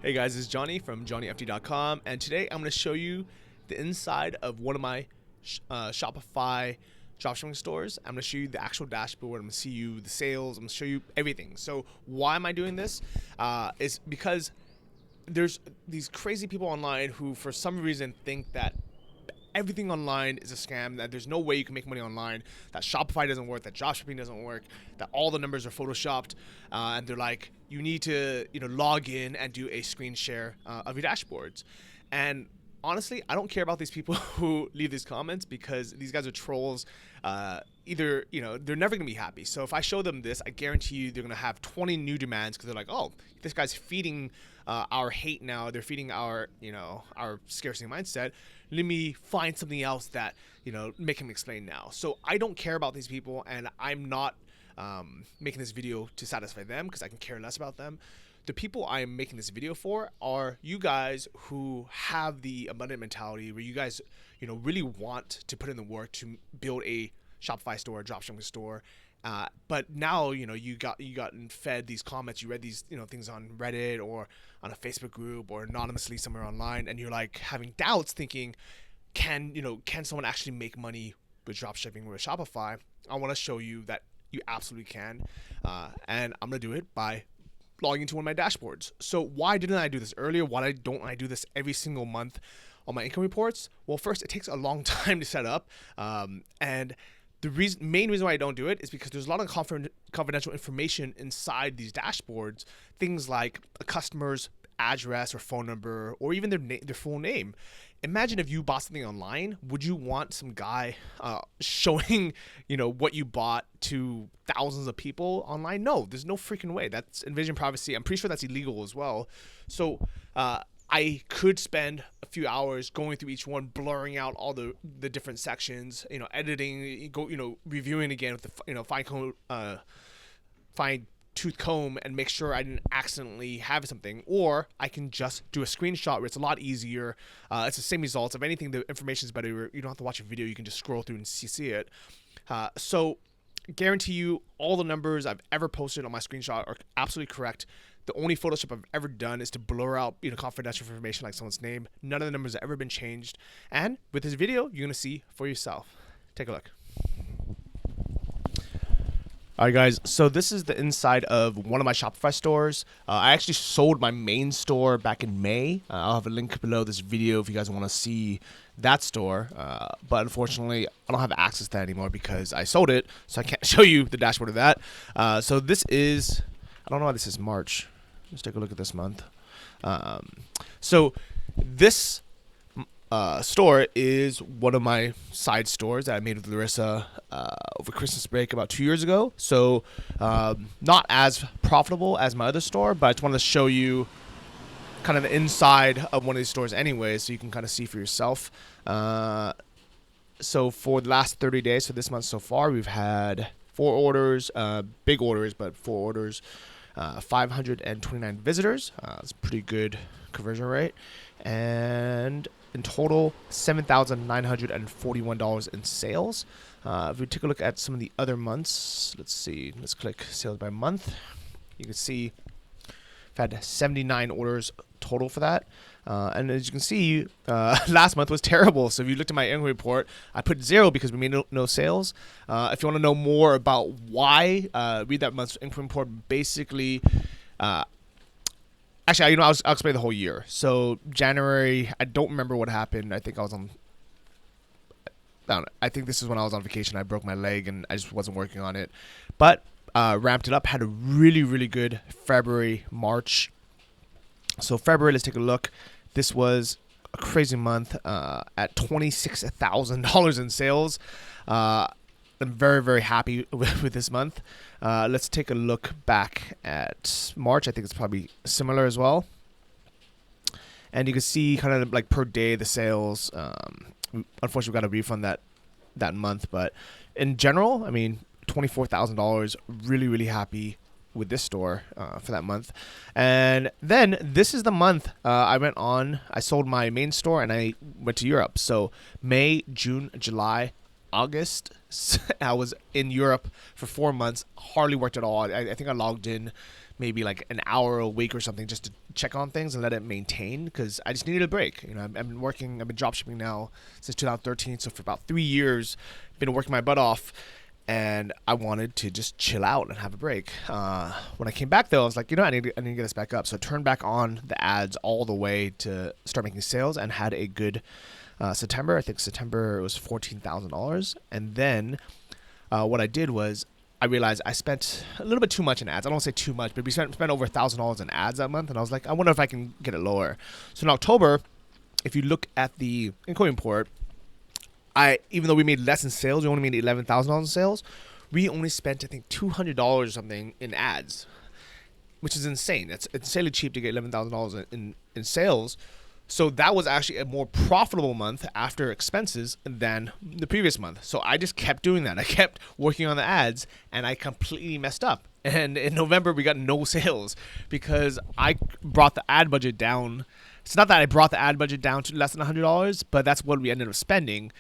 Hey guys, it's Johnny from johnnyft.com, and today I'm going to show you the inside of one of my Shopify dropshipping stores. I'm going to show you the actual dashboard. I'm going to see you the sales. I'm going to show you everything. So why am I doing this? Is because there's these crazy people online who for some reason think that everything online is a scam, that there's no way you can make money online, that Shopify doesn't work, that dropshipping doesn't work, that all the numbers are photoshopped, and they're like, you need to log in and do a screen share of your dashboards. And honestly, I don't care about these people who leave these comments, because these guys are trolls. Either they're never gonna be happy. So if I show them this, I guarantee you they're gonna have 20 new demands, because they're like, oh, this guy's feeding our hate now. They're feeding our our scarcity mindset. Let me find something else that make him explain now. So I don't care about these people, and I'm not making this video to satisfy them, because I can care less about them. The people I am making this video for are you guys who have the abundant mentality, where you guys really want to put in the work to build a Shopify store, a dropshipping store. But now you gotten fed these comments, you read these things on Reddit or on a Facebook group or anonymously somewhere online, and you're like having doubts, thinking, can someone actually make money with dropshipping with Shopify? I want to show you that you absolutely can, and I'm gonna do it by logging into one of my dashboards. So why didn't I do this earlier? Why don't I do this every single month on my income reports? Well, first, it takes a long time to set up, and the main reason why I don't do it is because there's a lot of confidential information inside these dashboards. Things like a customer's address or phone number, or even their full name. Imagine if you bought something online, would you want some guy showing what you bought to thousands of people online? No, there's no freaking way. That's invasion of privacy. I'm pretty sure that's illegal as well. So I could spend a few hours going through each one, blurring out all the different sections, editing, reviewing again with the fine tooth comb, and make sure I didn't accidentally have something. Or I can just do a screenshot where it's a lot easier. It's the same results. If anything, the information is better. You don't have to watch a video. You can just scroll through and see it. So guarantee you all the numbers I've ever posted on my screenshot are absolutely correct. The only Photoshop I've ever done is to blur out confidential information like someone's name. None of the numbers have ever been changed. And with this video, you're gonna see for yourself. Take a look. Alright guys, so this is the inside of one of my Shopify stores. I actually sold my main store back in May. I'll have a link below this video if you guys want to see that store. But unfortunately, I don't have access to that anymore because I sold it, so I can't show you the dashboard of that. So this is, I don't know why this is March. Let's take a look at this month. So this store is one of my side stores that I made with Larissa over Christmas break about 2 years ago. So not as profitable as my other store, but I just wanted to show you kind of the inside of one of these stores anyway, so you can kind of see for yourself. So for the last 30 days, so this month so far, we've had 4 orders, big orders, but 4 orders, 529 visitors. It's a pretty good conversion rate. And in total, $7,941 in sales. If we take a look at some of the other months, let's see. Let's click sales by month. You can see I've had 79 orders total for that. And as you can see, last month was terrible. So if you looked at my income report, I put 0 because we made no sales. If you want to know more about why, read that month's income report. Basically, actually, I'll explain the whole year. So January, I don't remember what happened. I think I was on, I think this is when I was on vacation. I broke my leg and I just wasn't working on it. But ramped it up, had a really, really good February, March. So February, let's take a look. This was a crazy month at $26,000 in sales. I'm very, very happy with this month. Let's take a look back at March. I think it's probably similar as well. And you can see kind of like per day the sales. Unfortunately, we got a refund that month. But in general, I mean, $24,000. Really, really happy with this store for that month. And then this is the month I sold my main store and I went to Europe. So May, June, July, August, I was in Europe for 4 months. Hardly worked at all. I think I logged in maybe like an hour a week or something just to check on things and let it maintain, because I just needed a break. I've been dropshipping now since 2013, so for about 3 years, been working my butt off, and I wanted to just chill out and have a break. When I came back though, I was like, I need to get this back up. So I turned back on the ads all the way to start making sales, and had a good September. I think September was $14,000, and then what I did was I realized I spent a little bit too much in ads. I don't want to say too much, but we spent over $1,000 in ads that month, and I was like, I wonder if I can get it lower. So in October, if you look at the income report, even though we made less in sales, we only made $11,000 in sales. We only spent, I think, $200 or something in ads, which is insane. It's insanely cheap to get $11,000 in sales. So that was actually a more profitable month after expenses than the previous month. So I just kept doing that. I kept working on the ads, and I completely messed up. And in November, we got no sales because I brought the ad budget down. It's not that I brought the ad budget down to less than $100, but that's what we ended up spending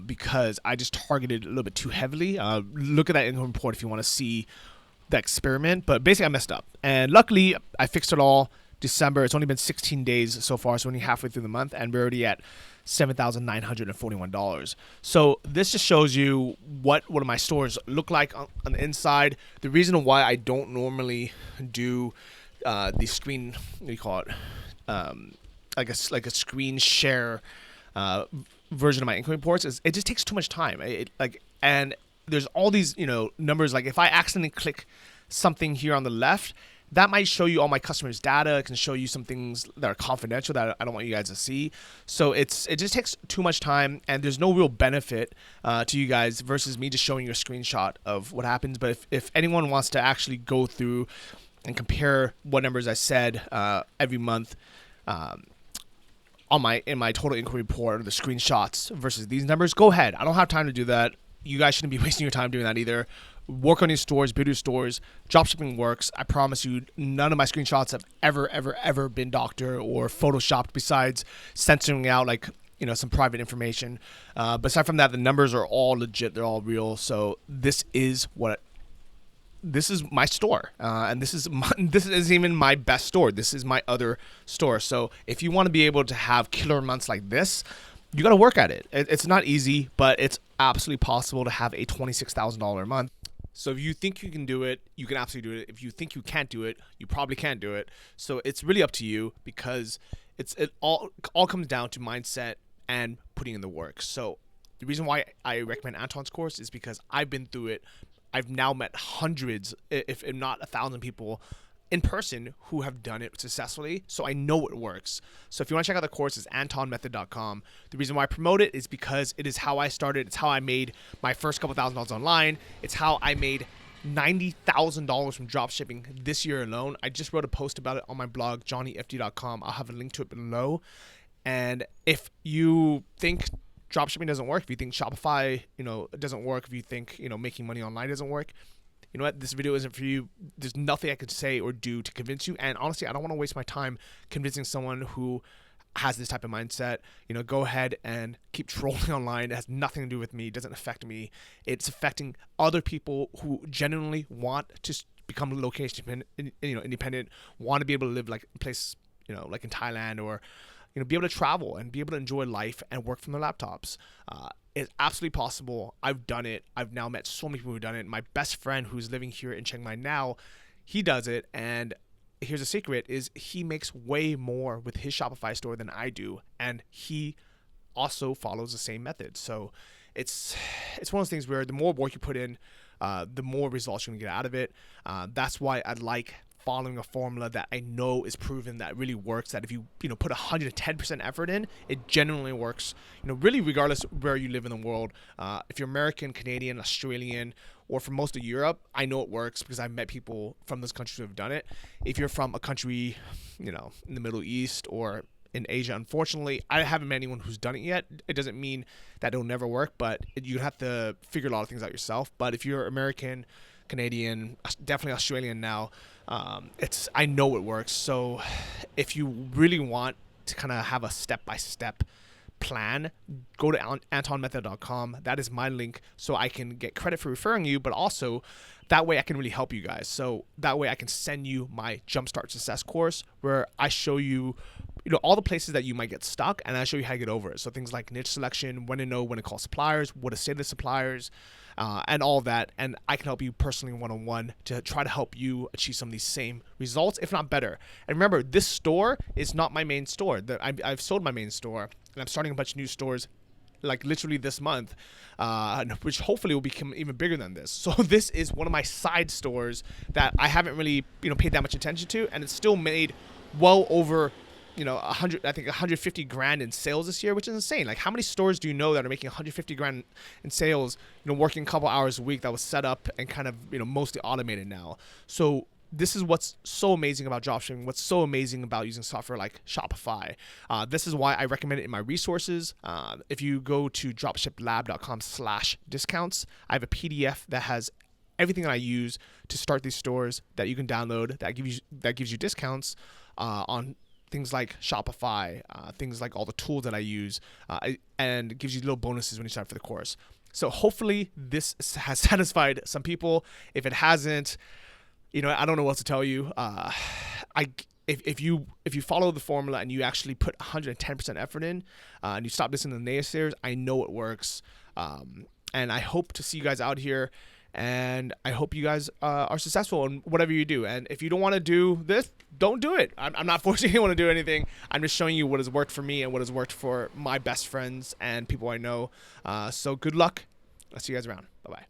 because I just targeted a little bit too heavily. Look at that income report if you want to see the experiment. But basically, I messed up. And luckily, I fixed it all. December, it's only been 16 days so far, so only halfway through the month, and we're already at $7,941. So this just shows you what one of my stores look like on the inside. The reason why I don't normally do the screen, what do you call it, like a screen share version of my income reports, is it just takes too much time. And there's all these numbers. Like if I accidentally click something here on the left, that might show you all my customers' data. It can show you some things that are confidential that I don't want you guys to see. So it just takes too much time, and there's no real benefit to you guys versus me just showing you a screenshot of what happens. But if anyone wants to actually go through and compare what numbers I said every month in my total income report, or the screenshots versus these numbers, go ahead. I don't have time to do that. You guys shouldn't be wasting your time doing that either. Work on your stores, build your stores. Dropshipping works. I promise you, none of my screenshots have ever been doctored or photoshopped, besides censoring out some private information. But aside from that, the numbers are all legit. They're all real. So this is my store, and this isn't even my best store. This is my other store. So if you want to be able to have killer months like this, you got to work at it. It's not easy, but it's absolutely possible to have a $26,000 a month. So if you think you can do it, you can absolutely do it. If you think you can't do it, you probably can't do it. So it's really up to you, because it all comes down to mindset and putting in the work. So the reason why I recommend Anton's course is because I've been through it. I've now met hundreds, if not 1,000 people in person who have done it successfully, so I know it works. So if you want to check out the course, it's antonmethod.com. The reason why I promote it is because it is how I started. It's how I made my first couple $1,000s online. It's how I made $90,000 from dropshipping this year alone. I just wrote a post about it on my blog, johnnyfd.com. I'll have a link to it below. And if you think dropshipping doesn't work, if you think Shopify, doesn't work, if you think, making money online doesn't work, you know what, this video isn't for you. There's nothing I could say or do to convince you. And honestly, I don't want to waste my time convincing someone who has this type of mindset. Go ahead and keep trolling online. It has nothing to do with me. It doesn't affect me. It's affecting other people who genuinely want to become location independent, want to be able to live like a place, like in Thailand, or be able to travel and be able to enjoy life and work from their laptops. It's absolutely possible. I've done it. I've now met so many people who've done it. My best friend, who's living here in Chiang Mai now, he does it. And here's a secret, is he makes way more with his Shopify store than I do. And he also follows the same method. So it's one of those things where the more work you put in, the more results you're going to get out of it. That's why I like following a formula that I know is proven, that really works, that if you put 110% effort in, it genuinely works, really regardless of where you live in the world. If you're American, Canadian, Australian, or from most of Europe, I know it works because I've met people from those countries who have done it. If you're from a country, in the Middle East or in Asia, unfortunately, I haven't met anyone who's done it yet. It doesn't mean that it'll never work, but you have to figure a lot of things out yourself. But if you're American, Canadian, definitely Australian now, I know it works. So if you really want to kind of have a step-by-step plan, go to antonmethod.com. That is my link, so I can get credit for referring you, but also that way I can really help you guys. So that way I can send you my Jumpstart Success course, where I show you, all the places that you might get stuck, and I show you how to get over it. So things like niche selection, when to know when to call suppliers, what to say to suppliers, and all of that. And I can help you personally one-on-one to try to help you achieve some of these same results, if not better. And remember, this store is not my main store. I've sold my main store, and I'm starting a bunch of new stores like literally this month, which hopefully will become even bigger than this. So this is one of my side stores that I haven't really, paid that much attention to, and it's still made well over, 150 grand in sales this year, which is insane. Like, how many stores do you know that are making 150 grand in sales, working a couple hours a week, that was set up and kind of, mostly automated now? So this is what's so amazing about dropshipping, what's so amazing about using software like Shopify. This is why I recommend it in my resources. If you go to dropshiplab.com/discounts, I have a PDF that has everything that I use to start these stores that you can download that gives you discounts on things like Shopify, things like all the tools that I use, and gives you little bonuses when you sign up for the course. So hopefully this has satisfied some people. If it hasn't, I don't know what to tell you. If you follow the formula and you actually put 110% effort in, and you stop listening to the naysayers, I know it works. And I hope to see you guys out here, and I hope you guys are successful in whatever you do. And if you don't want to do this, don't do it. I'm not forcing anyone to do anything. I'm just showing you what has worked for me and what has worked for my best friends and people I know. So good luck. I'll see you guys around. Bye-bye.